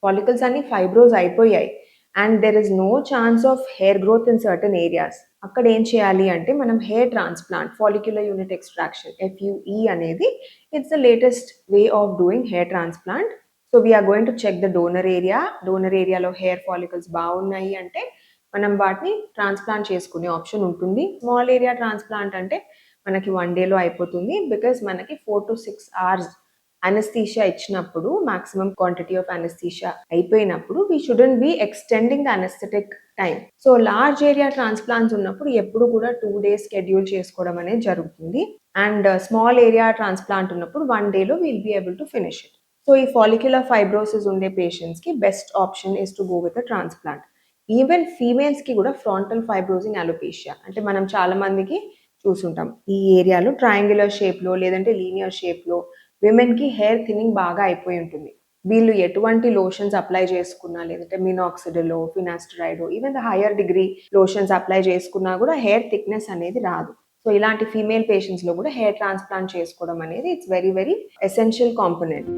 Follicles అన్ని fibrose అయిపోయాయి and there is no chance of hair growth in certain areas. అక్కడ ఏం చేయాలి అంటే మనం hair transplant, follicular unit extraction, FUE అనేది it's the latest way of doing hair transplant. So we're going to check the donor area. Donor ఏరియాలో hair follicles బాగున్నాయి అంటే మనం వాటిని ట్రాన్స్ప్లాంట్ చేసుకునే ఆప్షన్ ఉంటుంది. స్మాల్ ఏరియా ట్రాన్స్ప్లాంట్ అంటే మనకి 1 డేలో అయిపోతుంది, బికాస్ మనకి 4 to 6 hours అనస్థీషియా ఇచ్చినప్పుడు, మాక్సిమం క్వాంటిటీ ఆఫ్ అనస్థీషియా అయిపోయినప్పుడు we shouldn't be extending the anaesthetic time. So large area transplants ఉన్నప్పుడు ఎప్పుడు కూడా 2 days షెడ్యూల్ చేసుకోవడం అనేది జరుగుతుంది. అండ్ స్మాల్ ఏరియా ట్రాన్స్ప్లాంట్ ఉన్నప్పుడు 1 డేలో will be able to finish it. So ఈ ఫాలిక్యులర్ ఫైబ్రోసిస్ ఉండే పేషెంట్స్కి best option is to go with a transplant. Even ఫీమేల్స్కి కూడా ఫ్రాంటల్ ఫైబ్రోజింగ్ అలోపేషియా అంటే మనం చాలా మందికి చూసుంటాం ఈ ఏరియాలో ట్రయాంగులర్ షేప్లో లేదంటే లీనియర్ షేప్లో విమెన్కి హెయిర్ థిన్నింగ్ బాగా అయిపోయి ఉంటుంది. వీళ్ళు ఎటువంటి లోషన్స్ అప్లై చేసుకున్నా లేదంటే మినాక్సిడిలో, ఫినాస్టరైడో, even the higher degree lotions apply చేసుకున్నా కూడా హెయిర్ థిక్నెస్ అనేది రాదు. సో ఇలాంటి ఫీమేల్ పేషెంట్స్లో కూడా హెయిర్ ట్రాన్స్ప్లాంట్ చేసుకోవడం అనేది it's very very essential component.